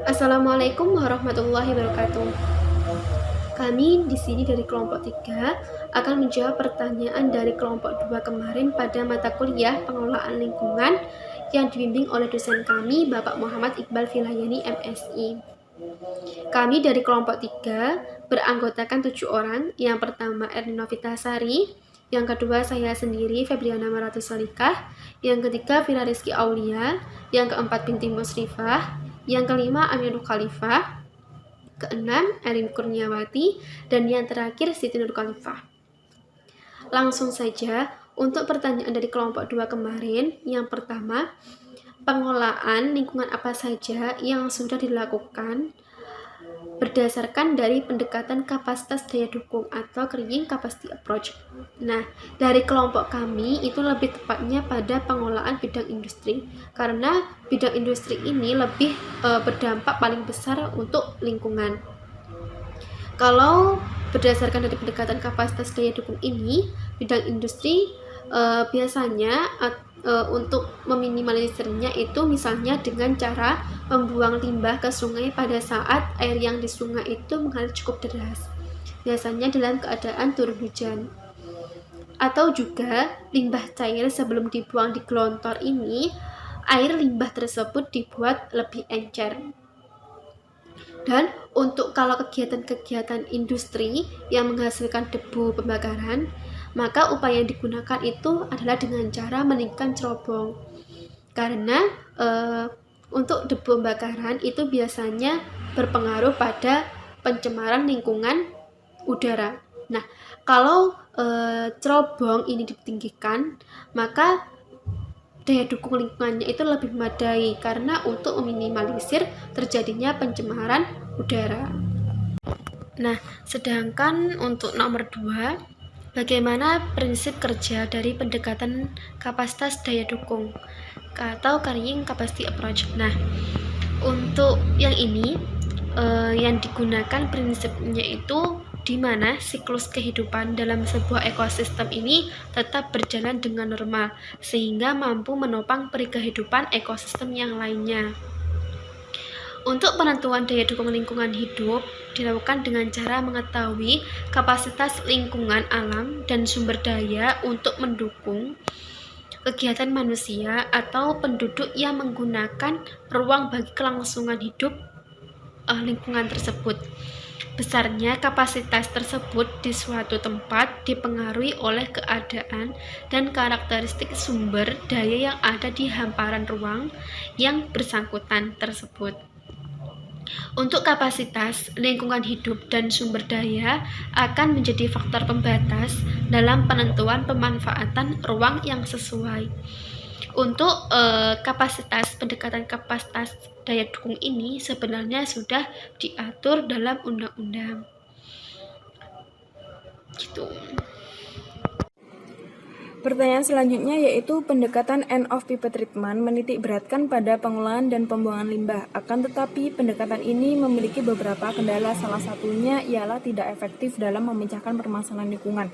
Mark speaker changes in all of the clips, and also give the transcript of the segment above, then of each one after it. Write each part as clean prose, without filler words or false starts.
Speaker 1: Assalamualaikum warahmatullahi wabarakatuh. Kami di sini dari kelompok 3 akan menjawab pertanyaan dari kelompok 2 kemarin pada mata kuliah pengelolaan lingkungan yang dibimbing oleh dosen kami, Bapak Muhammad Iqbal Filayani, MSI. Kami dari kelompok 3 beranggotakan 7 orang. Yang pertama Erlina Vitasari, yang kedua saya sendiri Febriana Maratus Salikah, yang ketiga Vira Rizky Aulia, yang keempat Binti Musrifah, yang kelima Aminul Khalifah, keenam Erin Kurniawati, dan yang terakhir Siti Nur Khalifah. Langsung saja untuk pertanyaan dari kelompok 2 kemarin. Yang pertama, pengelolaan lingkungan apa saja yang sudah dilakukan berdasarkan dari pendekatan kapasitas daya dukung atau carrying capacity approach. Nah, dari kelompok kami itu lebih tepatnya pada pengelolaan bidang industri, karena bidang industri ini lebih berdampak paling besar untuk lingkungan. Kalau berdasarkan dari pendekatan kapasitas daya dukung ini, bidang industri biasanya untuk meminimalisirnya itu misalnya dengan cara membuang limbah ke sungai pada saat air yang di sungai itu mengalir cukup deras, biasanya dalam keadaan turun hujan. Atau juga limbah cair sebelum dibuang di gelontor ini, air limbah tersebut dibuat lebih encer. Dan untuk kalau kegiatan-kegiatan industri yang menghasilkan debu pembakaran, maka upaya yang digunakan itu adalah dengan cara meninggikan cerobong. Karena untuk debu pembakaran itu biasanya berpengaruh pada pencemaran lingkungan udara. Nah, kalau cerobong ini ditinggikan, maka daya dukung lingkungannya itu lebih memadai karena untuk meminimalisir terjadinya pencemaran udara. Nah, sedangkan untuk nomor 2, bagaimana prinsip kerja dari pendekatan kapasitas daya dukung atau carrying capacity approach. Nah, untuk yang ini yang digunakan prinsipnya itu di mana siklus kehidupan dalam sebuah ekosistem ini tetap berjalan dengan normal sehingga mampu menopang kehidupan ekosistem yang lainnya. Untuk penentuan daya dukung lingkungan hidup dilakukan dengan cara mengetahui kapasitas lingkungan alam dan sumber daya untuk mendukung kegiatan manusia atau penduduk yang menggunakan ruang bagi kelangsungan hidup lingkungan tersebut. Besarnya kapasitas tersebut di suatu tempat dipengaruhi oleh keadaan dan karakteristik sumber daya yang ada di hamparan ruang yang bersangkutan tersebut. Untuk kapasitas lingkungan hidup dan sumber daya akan menjadi faktor pembatas dalam penentuan pemanfaatan ruang yang sesuai. Untuk kapasitas pendekatan kapasitas daya dukung ini sebenarnya sudah diatur dalam undang-undang. Gitu.
Speaker 2: Pertanyaan selanjutnya yaitu pendekatan end of pipe treatment menitik beratkan pada pengolahan dan pembuangan limbah. Akan tetapi pendekatan ini memiliki beberapa kendala, salah satunya ialah tidak efektif dalam memecahkan permasalahan lingkungan.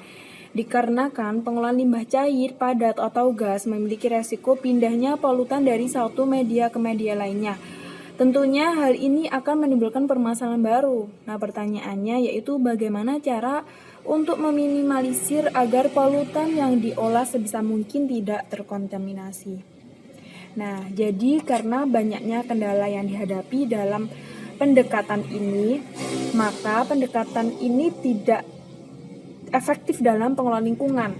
Speaker 2: Dikarenakan pengolahan limbah cair, padat, atau gas memiliki resiko pindahnya polutan dari satu media ke media lainnya. Tentunya hal ini akan menimbulkan permasalahan baru. Nah, pertanyaannya yaitu bagaimana cara untuk meminimalisir agar polutan yang diolah sebisa mungkin tidak terkontaminasi. Nah, jadi karena banyaknya kendala yang dihadapi dalam pendekatan ini, maka pendekatan ini tidak efektif dalam pengelolaan lingkungan.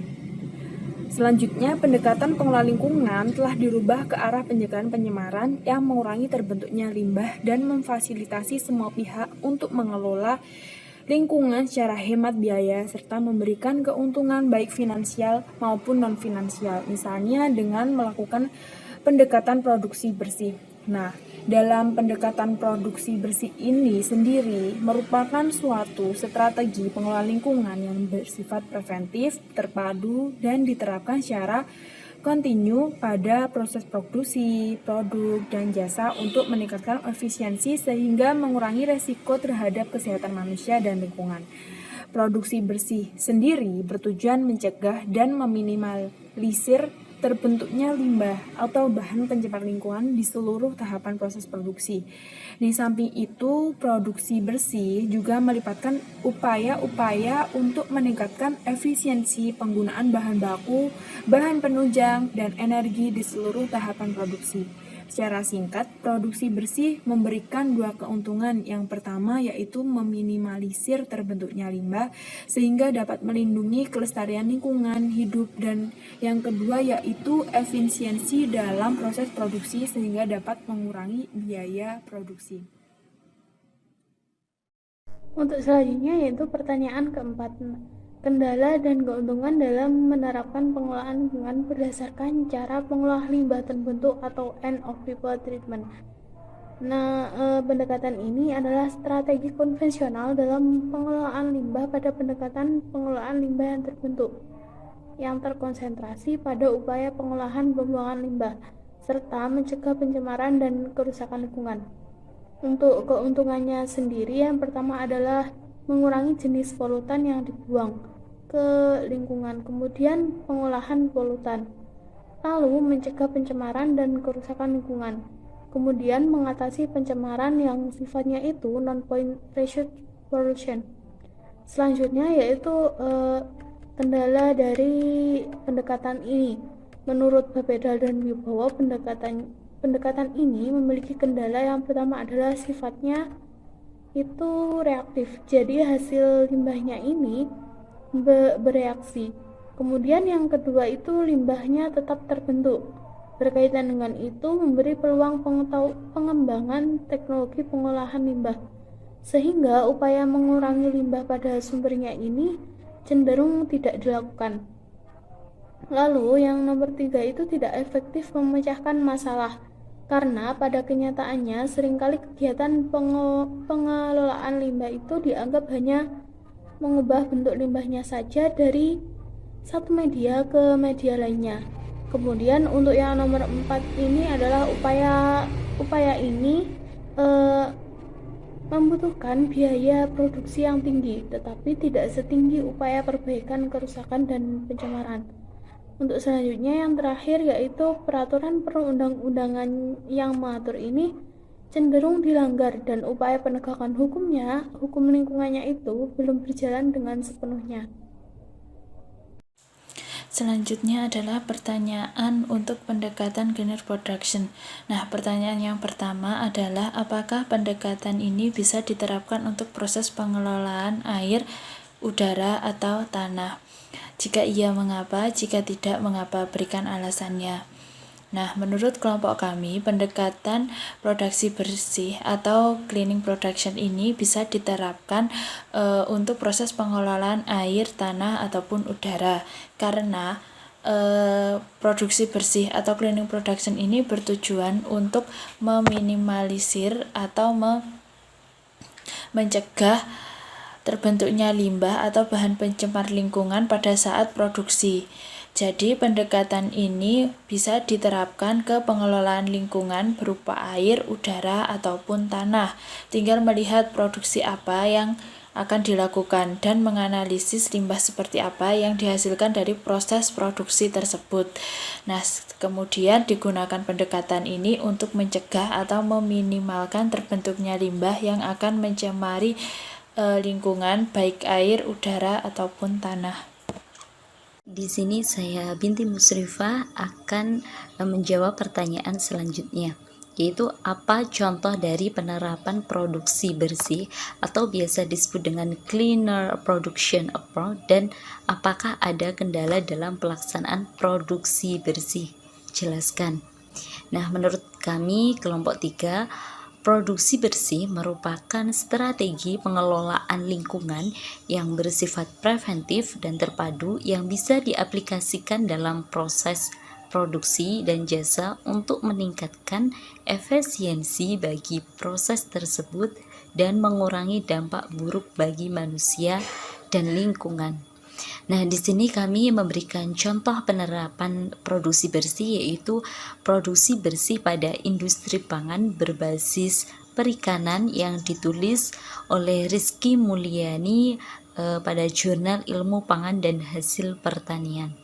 Speaker 2: Selanjutnya, pendekatan pengelolaan lingkungan telah dirubah ke arah pencegahan pencemaran yang mengurangi terbentuknya limbah dan memfasilitasi semua pihak untuk mengelola lingkungan secara hemat biaya serta memberikan keuntungan baik finansial maupun non-finansial, misalnya dengan melakukan pendekatan produksi bersih. Nah, dalam pendekatan produksi bersih ini sendiri merupakan suatu strategi pengelolaan lingkungan yang bersifat preventif, terpadu, dan diterapkan secara kontinu pada proses produksi, produk, dan jasa untuk meningkatkan efisiensi sehingga mengurangi resiko terhadap kesehatan manusia dan lingkungan. Produksi bersih sendiri bertujuan mencegah dan meminimalisir terbentuknya limbah atau bahan pencemar lingkungan di seluruh tahapan proses produksi. Di samping itu, produksi bersih juga melibatkan upaya-upaya untuk meningkatkan efisiensi penggunaan bahan baku, bahan penunjang, dan energi di seluruh tahapan produksi. Secara singkat, produksi bersih memberikan dua keuntungan. Yang pertama yaitu meminimalisir terbentuknya limbah sehingga dapat melindungi kelestarian lingkungan hidup, dan yang kedua yaitu efisiensi dalam proses produksi sehingga dapat mengurangi biaya produksi.
Speaker 1: Untuk selanjutnya yaitu pertanyaan keempat. Kendala dan keuntungan dalam menerapkan pengolahan lingkungan berdasarkan cara pengolah limbah terbentuk atau end of people treatment. Nah, pendekatan ini adalah strategi konvensional dalam pengelolaan limbah pada pendekatan pengelolaan limbah yang terbentuk, yang terkonsentrasi pada upaya pengolahan pembuangan limbah, serta mencegah pencemaran dan kerusakan lingkungan. Untuk keuntungannya sendiri, yang pertama adalah mengurangi jenis polutan yang dibuang ke lingkungan, kemudian pengolahan polutan, lalu mencegah pencemaran dan kerusakan lingkungan, kemudian mengatasi pencemaran yang sifatnya itu non-point pressure pollution. Selanjutnya yaitu kendala dari pendekatan ini. Menurut Bapedal dan Wibowo, pendekatan ini memiliki kendala. Yang pertama adalah sifatnya itu reaktif, jadi hasil limbahnya ini bereaksi. Kemudian yang kedua itu limbahnya tetap terbentuk. Berkaitan dengan itu memberi peluang pengembangan teknologi pengolahan limbah, sehingga upaya mengurangi limbah pada sumbernya ini cenderung tidak dilakukan. Lalu yang nomor 3 itu tidak efektif memecahkan masalah, karena pada kenyataannya seringkali kegiatan pengelolaan limbah itu dianggap hanya mengubah bentuk limbahnya saja dari satu media ke media lainnya. Kemudian untuk yang nomor 4 ini adalah upaya ini membutuhkan biaya produksi yang tinggi, tetapi tidak setinggi upaya perbaikan kerusakan dan pencemaran. Untuk selanjutnya yang terakhir yaitu peraturan perundang-undangan yang mengatur ini cenderung dilanggar, dan upaya penegakan hukum lingkungannya itu belum berjalan dengan sepenuhnya.
Speaker 3: Selanjutnya adalah pertanyaan untuk pendekatan greener production. Nah, pertanyaan yang pertama adalah apakah pendekatan ini bisa diterapkan untuk proses pengelolaan air, udara, atau tanah? Jika iya, mengapa? Jika tidak, mengapa? Berikan alasannya. Nah, menurut kelompok kami, pendekatan produksi bersih atau cleaning production ini bisa diterapkan untuk proses pengelolaan air, tanah, ataupun udara. Karena produksi bersih atau cleaning production ini bertujuan untuk meminimalisir atau mencegah terbentuknya limbah atau bahan pencemar lingkungan pada saat produksi. Jadi pendekatan ini bisa diterapkan ke pengelolaan lingkungan berupa air, udara, ataupun tanah. Tinggal melihat produksi apa yang akan dilakukan dan menganalisis limbah seperti apa yang dihasilkan dari proses produksi tersebut. Nah, kemudian digunakan pendekatan ini untuk mencegah atau meminimalkan terbentuknya limbah yang akan mencemari lingkungan, baik air, udara, ataupun tanah.
Speaker 4: Di sini saya Binti Musrifah akan menjawab pertanyaan selanjutnya, yaitu apa contoh dari penerapan produksi bersih atau biasa disebut dengan cleaner production approach, dan apakah ada kendala dalam pelaksanaan produksi bersih? Jelaskan. Nah, menurut kami kelompok 3, produksi bersih merupakan strategi pengelolaan lingkungan yang bersifat preventif dan terpadu yang bisa diaplikasikan dalam proses produksi dan jasa untuk meningkatkan efisiensi bagi proses tersebut dan mengurangi dampak buruk bagi manusia dan lingkungan. Nah, di sini kami memberikan contoh penerapan produksi bersih, yaitu produksi bersih pada industri pangan berbasis perikanan yang ditulis oleh Rizky Mulyani pada Jurnal Ilmu Pangan dan Hasil Pertanian.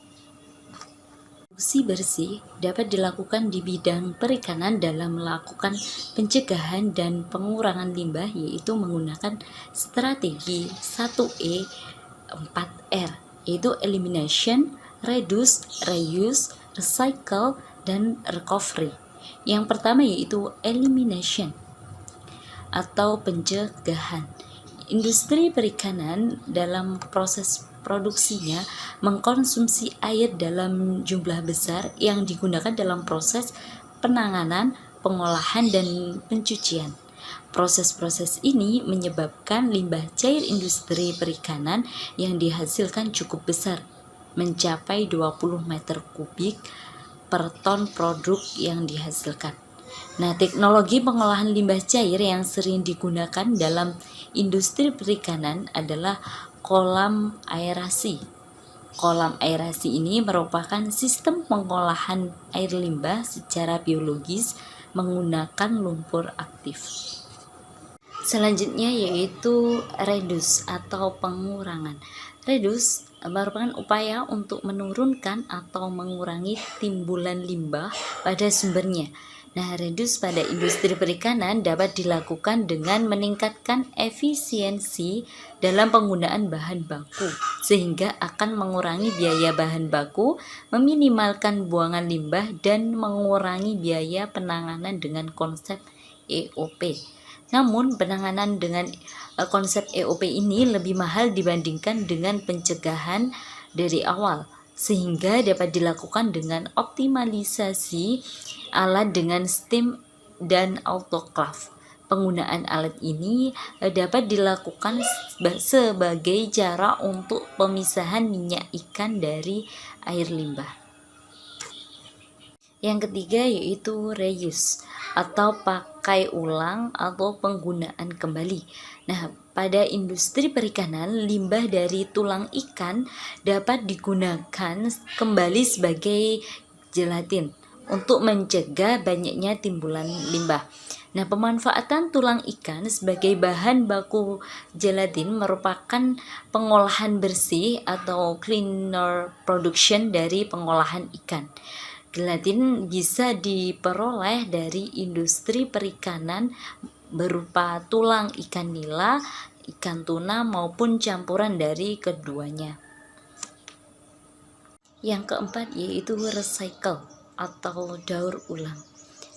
Speaker 4: produksi bersih dapat dilakukan di bidang perikanan dalam melakukan pencegahan dan pengurangan limbah, yaitu menggunakan strategi 1E 4R, yaitu elimination, reduce, reuse, recycle, dan recovery. Yang pertama yaitu elimination atau pencegahan. Industri perikanan dalam proses produksinya mengkonsumsi air dalam jumlah besar yang digunakan dalam proses penanganan, pengolahan, dan pencucian. Proses-proses ini menyebabkan limbah cair industri perikanan yang dihasilkan cukup besar, mencapai 20 meter kubik per ton produk yang dihasilkan. Nah, teknologi pengolahan limbah cair yang sering digunakan dalam industri perikanan adalah kolam aerasi. Kolam aerasi ini merupakan sistem pengolahan air limbah secara biologis menggunakan lumpur aktif. Selanjutnya yaitu reduce atau pengurangan. Reduce merupakan upaya untuk menurunkan atau mengurangi timbulan limbah pada sumbernya. Nah, reduce pada industri perikanan dapat dilakukan dengan meningkatkan efisiensi dalam penggunaan bahan baku, sehingga akan mengurangi biaya bahan baku, meminimalkan buangan limbah, dan mengurangi biaya penanganan dengan konsep EOP. Namun, penanganan dengan konsep EOP ini lebih mahal dibandingkan dengan pencegahan dari awal, sehingga dapat dilakukan dengan optimalisasi alat dengan steam dan autoclave. Penggunaan alat ini dapat dilakukan sebagai cara untuk pemisahan minyak ikan dari air limbah. Yang ketiga yaitu reuse atau pakai ulang atau penggunaan kembali. Nah, pada industri perikanan, limbah dari tulang ikan dapat digunakan kembali sebagai gelatin untuk mencegah banyaknya timbulan limbah. Nah, pemanfaatan tulang ikan sebagai bahan baku gelatin merupakan pengolahan bersih atau cleaner production dari pengolahan ikan. Gelatin bisa diperoleh dari industri perikanan berupa tulang ikan nila, ikan tuna, maupun campuran dari keduanya. Yang keempat yaitu recycle atau daur ulang.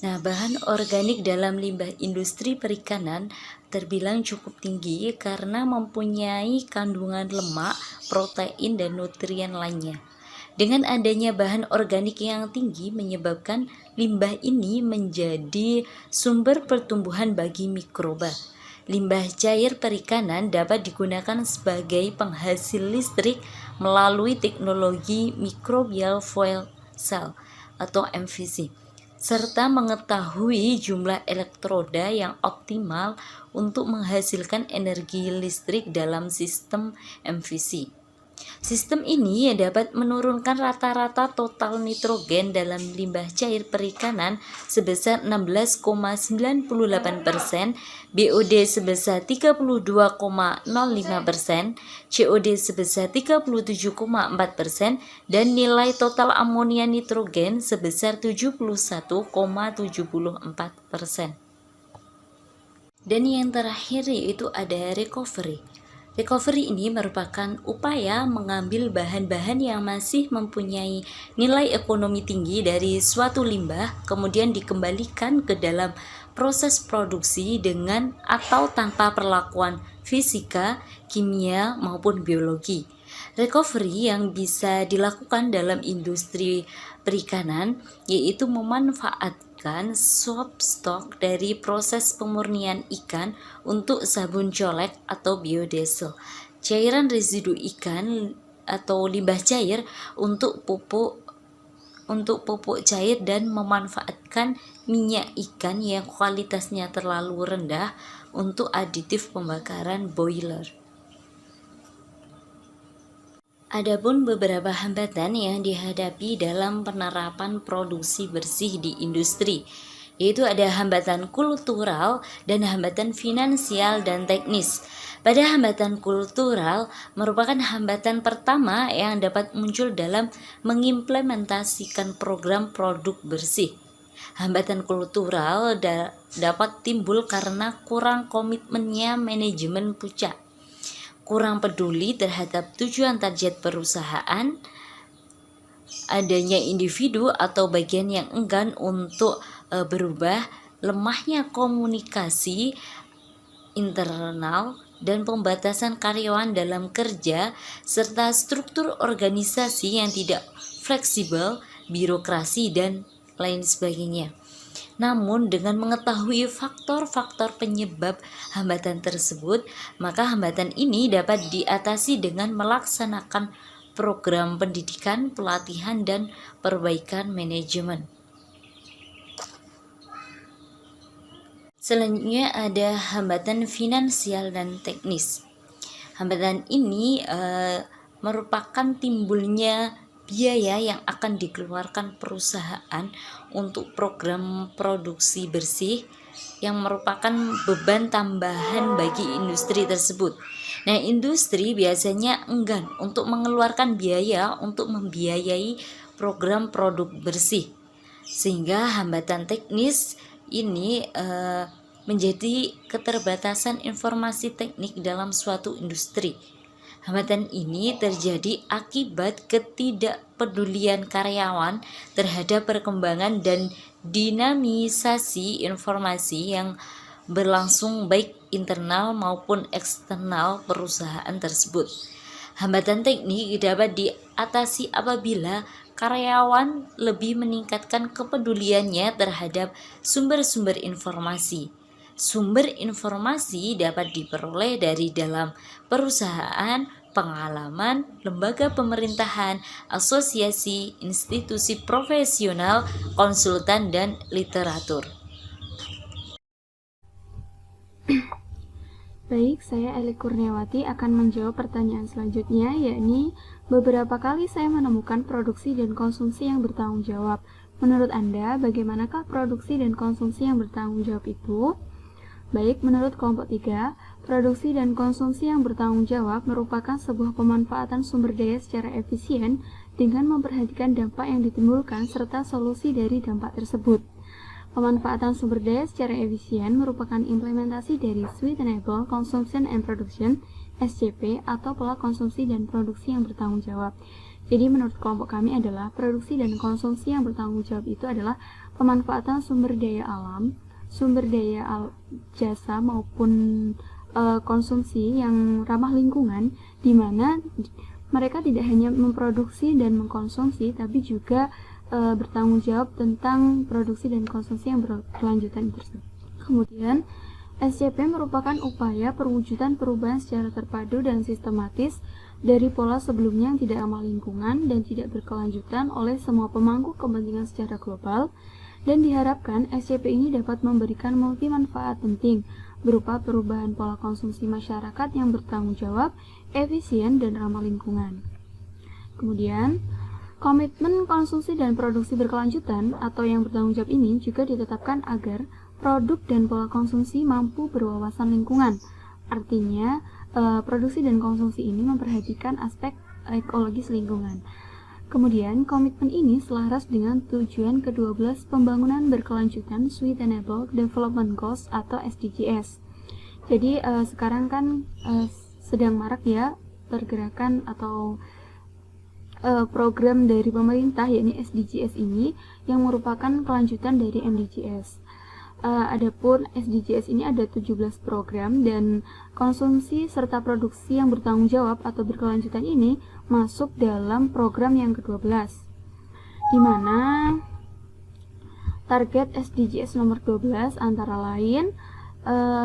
Speaker 4: Nah, bahan organik dalam limbah industri perikanan terbilang cukup tinggi karena mempunyai kandungan lemak, protein, dan nutrien lainnya. Dengan adanya bahan organik yang tinggi menyebabkan limbah ini menjadi sumber pertumbuhan bagi mikroba. Limbah cair perikanan dapat digunakan sebagai penghasil listrik melalui teknologi microbial fuel cell atau MVC, serta mengetahui jumlah elektroda yang optimal untuk menghasilkan energi listrik dalam sistem MVC. Sistem ini dapat menurunkan rata-rata total nitrogen dalam limbah cair perikanan sebesar 16,98%, BOD sebesar 32,05%, COD sebesar 37,4%, dan nilai total amonia nitrogen sebesar 71,74%. Dan yang terakhir yaitu ada recovery. Recovery ini merupakan upaya mengambil bahan-bahan yang masih mempunyai nilai ekonomi tinggi dari suatu limbah, kemudian dikembalikan ke dalam proses produksi dengan atau tanpa perlakuan fisika, kimia, maupun biologi. Recovery yang bisa dilakukan dalam industri perikanan yaitu memanfaatkan swap stock dari proses pemurnian ikan untuk sabun colek atau biodiesel, cairan residu ikan atau limbah cair untuk pupuk cair, dan memanfaatkan minyak ikan yang kualitasnya terlalu rendah untuk aditif pembakaran boiler. Adapun beberapa hambatan yang dihadapi dalam penerapan produksi bersih di industri. yaitu ada hambatan kultural dan hambatan finansial dan teknis. Pada hambatan kultural merupakan hambatan pertama yang dapat muncul dalam mengimplementasikan program produk bersih. Hambatan kultural dapat timbul karena kurang komitmennya manajemen pucak, kurang peduli terhadap tujuan target perusahaan, adanya individu atau bagian yang enggan untuk berubah, lemahnya komunikasi internal dan pembatasan karyawan dalam kerja, serta struktur organisasi yang tidak fleksibel, birokrasi, dan lain sebagainya. Namun dengan mengetahui faktor-faktor penyebab hambatan tersebut, maka hambatan ini dapat diatasi dengan melaksanakan program pendidikan, pelatihan, dan perbaikan manajemen. Selanjutnya ada hambatan finansial dan teknis. Hambatan ini merupakan timbulnya biaya yang akan dikeluarkan perusahaan untuk program produksi bersih yang merupakan beban tambahan bagi industri tersebut. Nah, industri biasanya enggan untuk mengeluarkan biaya untuk membiayai program produk bersih, sehingga hambatan teknis ini menjadi keterbatasan informasi teknik dalam suatu industri. Hambatan ini terjadi akibat ketidakpedulian karyawan terhadap perkembangan dan dinamisasi informasi yang berlangsung baik internal maupun eksternal perusahaan tersebut. Hambatan teknik dapat diatasi apabila karyawan lebih meningkatkan kepeduliannya terhadap sumber-sumber informasi. Sumber informasi dapat diperoleh dari dalam perusahaan, pengalaman, lembaga pemerintahan, asosiasi, institusi profesional, konsultan, dan literatur.
Speaker 2: Baik, saya Eli Kurniawati akan menjawab pertanyaan selanjutnya, yakni beberapa kali saya menemukan produksi dan konsumsi yang bertanggung jawab. Menurut Anda, bagaimanakah produksi dan konsumsi yang bertanggung jawab itu? Baik, menurut kelompok 3, produksi dan konsumsi yang bertanggung jawab merupakan sebuah pemanfaatan sumber daya secara efisien dengan memperhatikan dampak yang ditimbulkan serta solusi dari dampak tersebut. Pemanfaatan sumber daya secara efisien merupakan implementasi dari Sustainable Consumption and Production (SCP) atau pola konsumsi dan produksi yang bertanggung jawab. Jadi menurut kelompok kami adalah produksi dan konsumsi yang bertanggung jawab itu adalah pemanfaatan sumber daya alam, sumber daya jasa maupun konsumsi yang ramah lingkungan, di mana mereka tidak hanya memproduksi dan mengkonsumsi, tapi juga bertanggung jawab tentang produksi dan konsumsi yang berkelanjutan tersebut. Kemudian, SCP merupakan upaya perwujudan perubahan secara terpadu dan sistematis dari pola sebelumnya yang tidak ramah lingkungan dan tidak berkelanjutan oleh semua pemangku kepentingan secara global, dan diharapkan SCP ini dapat memberikan multi manfaat penting berupa perubahan pola konsumsi masyarakat yang bertanggung jawab, efisien, dan ramah lingkungan. Kemudian, komitmen konsumsi dan produksi berkelanjutan atau yang bertanggung jawab ini juga ditetapkan agar produk dan pola konsumsi mampu berwawasan lingkungan. Artinya, produksi dan konsumsi ini memperhatikan aspek ekologis lingkungan. Kemudian, komitmen ini selaras dengan tujuan ke-12 pembangunan berkelanjutan Sustainable Development Goals atau SDGs. Jadi, sekarang kan sedang marak ya pergerakan atau program dari pemerintah, yakni SDGs ini yang merupakan kelanjutan dari MDGs. Adapun SDGs ini ada 17 program, dan konsumsi serta produksi yang bertanggung jawab atau berkelanjutan ini masuk dalam program yang ke-12, di mana target SDGs nomor 12 antara lain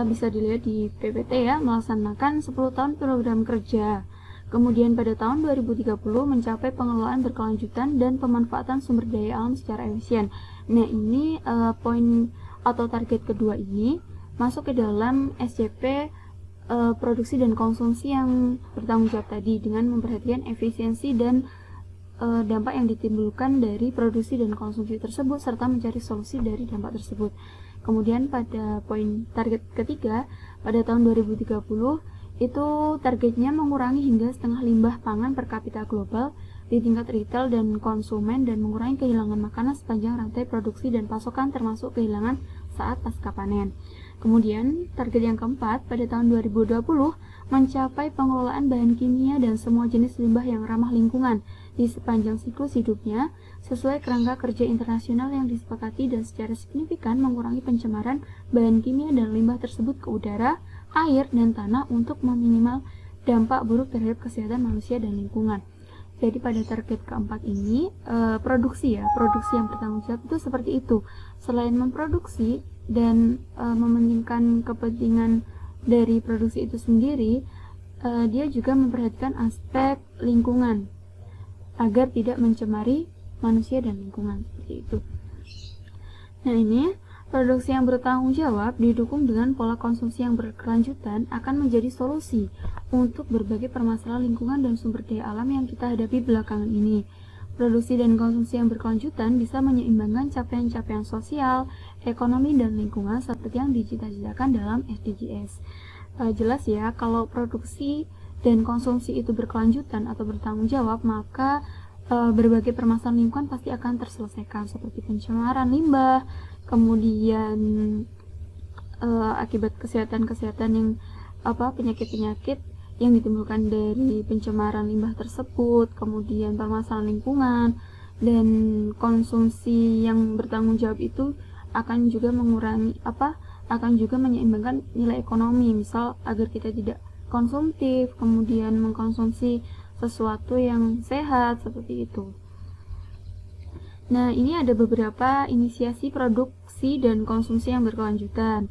Speaker 2: bisa dilihat di PPT ya, melaksanakan 10 tahun program kerja. Kemudian pada tahun 2030 mencapai pengelolaan berkelanjutan dan pemanfaatan sumber daya alam secara efisien. Nah, ini poin atau target kedua ini masuk ke dalam SCP produksi dan konsumsi yang bertanggung jawab tadi, dengan memperhatikan efisiensi dan dampak yang ditimbulkan dari produksi dan konsumsi tersebut serta mencari solusi dari dampak tersebut. Kemudian pada poin target ketiga, pada tahun 2030 itu targetnya mengurangi hingga setengah limbah pangan per kapita global di tingkat retail dan konsumen dan mengurangi kehilangan makanan sepanjang rantai produksi dan pasokan termasuk kehilangan saat pasca panen. Kemudian target yang keempat pada tahun 2020 mencapai pengelolaan bahan kimia dan semua jenis limbah yang ramah lingkungan di sepanjang siklus hidupnya sesuai kerangka kerja internasional yang disepakati dan secara signifikan mengurangi pencemaran bahan kimia dan limbah tersebut ke udara, air, dan tanah untuk meminimal dampak buruk terhadap kesehatan manusia dan lingkungan. Jadi pada target keempat ini produksi yang bertanggung jawab itu seperti itu. Selain memproduksi dan mementingkan kepentingan dari produksi itu sendiri, dia juga memperhatikan aspek lingkungan agar tidak mencemari manusia dan lingkungan seperti itu. Nah, ini produksi yang bertanggung jawab didukung dengan pola konsumsi yang berkelanjutan akan menjadi solusi untuk berbagai permasalahan lingkungan dan sumber daya alam yang kita hadapi belakangan ini. Produksi dan konsumsi yang berkelanjutan bisa menyeimbangkan capaian-capaian sosial, ekonomi, dan lingkungan seperti yang dicita-citakan dalam SDGs. Jelas ya, kalau produksi dan konsumsi itu berkelanjutan atau bertanggung jawab, maka berbagai permasalahan lingkungan pasti akan terselesaikan seperti pencemaran limbah, kemudian akibat kesehatan yang penyakit-penyakit yang ditimbulkan dari pencemaran limbah tersebut, kemudian permasalahan lingkungan dan konsumsi yang bertanggung jawab itu akan juga menyeimbangkan nilai ekonomi, misal agar kita tidak konsumtif, kemudian mengkonsumsi sesuatu yang sehat seperti itu. Nah, ini ada beberapa inisiasi produksi dan konsumsi yang berkelanjutan.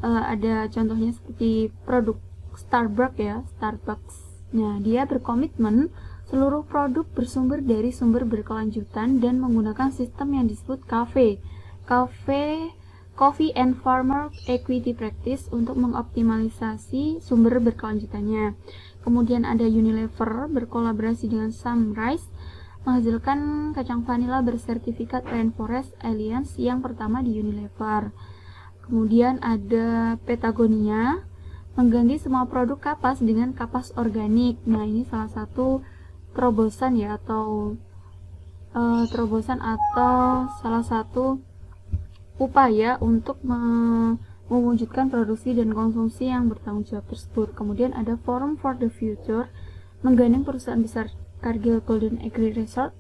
Speaker 2: Ada contohnya seperti produk Starbucks. Nah, dia berkomitmen seluruh produk bersumber dari sumber berkelanjutan dan menggunakan sistem yang disebut Coffee and Farmer Equity Practice untuk mengoptimalisasi sumber berkelanjutannya. Kemudian ada Unilever berkolaborasi dengan Sunrise menghasilkan kacang vanila bersertifikat Rainforest Alliance yang pertama di Unilever. Kemudian ada Patagonia mengganti semua produk kapas dengan kapas organik. Nah, ini salah satu terobosan atau salah satu upaya untuk mewujudkan produksi dan konsumsi yang bertanggung jawab tersebut. Kemudian ada Forum for the Future menggandeng perusahaan besar Cargill Golden Agri Resort,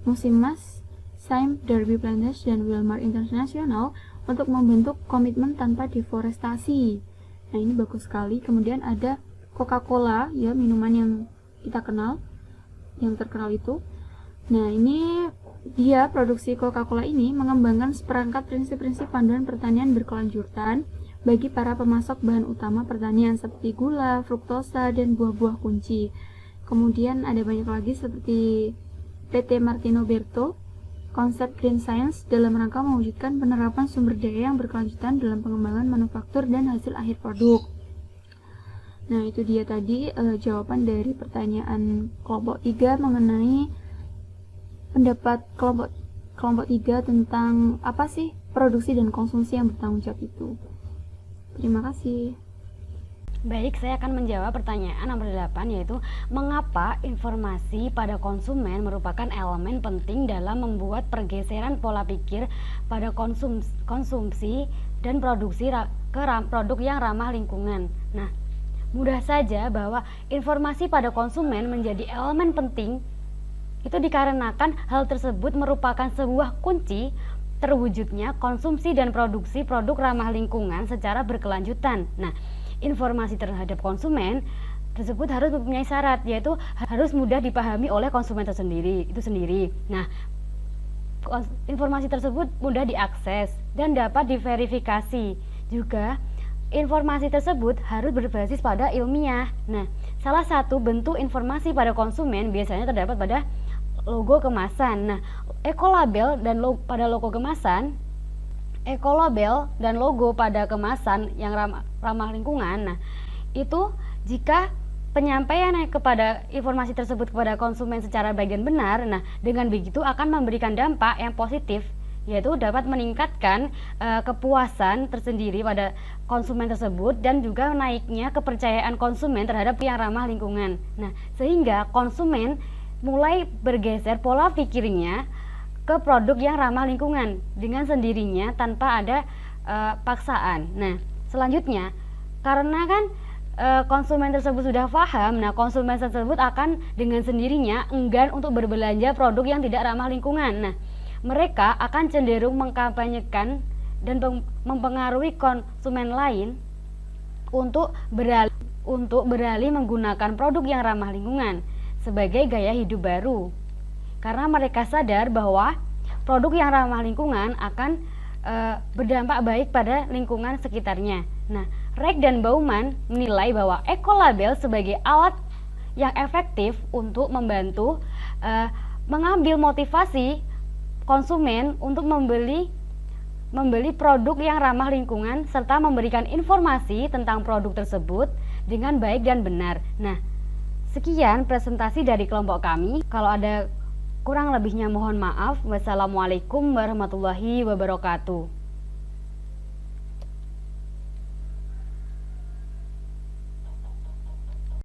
Speaker 2: Musimas, Sime Darby Planters, dan Wilmar International untuk membentuk komitmen tanpa deforestasi. Nah, ini bagus sekali. Kemudian ada Coca-Cola, minuman yang kita kenal, yang terkenal itu. Nah, ini dia produksi Coca-Cola ini mengembangkan seperangkat prinsip-prinsip panduan pertanian berkelanjutan bagi para pemasok bahan utama pertanian seperti gula, fruktosa, dan buah-buah kunci. Kemudian ada banyak lagi seperti PT Martino Berto, konsep Green Science dalam rangka mewujudkan penerapan sumber daya yang berkelanjutan dalam pengembangan manufaktur dan hasil akhir produk. Nah, itu dia tadi jawaban dari pertanyaan kelompok 3 mengenai pendapat kelompok 3 tentang apa sih produksi dan konsumsi yang bertanggung jawab itu. Terima kasih.
Speaker 5: Baik, saya akan menjawab pertanyaan nomor 8, yaitu mengapa informasi pada konsumen merupakan elemen penting dalam membuat pergeseran pola pikir pada konsumsi dan produksi ke produk yang ramah lingkungan. Nah, mudah saja bahwa informasi pada konsumen menjadi elemen penting itu dikarenakan hal tersebut merupakan sebuah kunci terwujudnya konsumsi dan produksi produk ramah lingkungan secara berkelanjutan. Nah, informasi terhadap konsumen tersebut harus mempunyai syarat, yaitu harus mudah dipahami oleh konsumen itu sendiri. Nah, informasi tersebut mudah diakses dan dapat diverifikasi. Juga, informasi tersebut harus berbasis pada ilmiah. Nah, salah satu bentuk informasi pada konsumen biasanya terdapat pada logo kemasan. Nah, ekolabel dan logo pada kemasan yang ramah lingkungan. Nah, itu jika penyampaian kepada informasi tersebut kepada konsumen secara baik dan benar, nah dengan begitu akan memberikan dampak yang positif, yaitu dapat meningkatkan kepuasan tersendiri pada konsumen tersebut dan juga naiknya kepercayaan konsumen terhadap yang ramah lingkungan. Nah, sehingga konsumen mulai bergeser pola pikirnya ke produk yang ramah lingkungan dengan sendirinya tanpa ada paksaan. Nah, selanjutnya karena kan konsumen tersebut sudah paham, nah konsumen tersebut akan dengan sendirinya enggan untuk berbelanja produk yang tidak ramah lingkungan. Nah, mereka akan cenderung mengkampanyekan dan mempengaruhi konsumen lain untuk beralih menggunakan produk yang ramah lingkungan sebagai gaya hidup baru. Karena mereka sadar bahwa produk yang ramah lingkungan akan berdampak baik pada lingkungan sekitarnya. Nah, Reck dan Bauman menilai bahwa ekolabel sebagai alat yang efektif untuk membantu mengambil motivasi konsumen untuk membeli produk yang ramah lingkungan serta memberikan informasi tentang produk tersebut dengan baik dan benar. Nah, sekian presentasi dari kelompok kami. Kalau ada kurang lebihnya mohon maaf. Wassalamualaikum warahmatullahi wabarakatuh.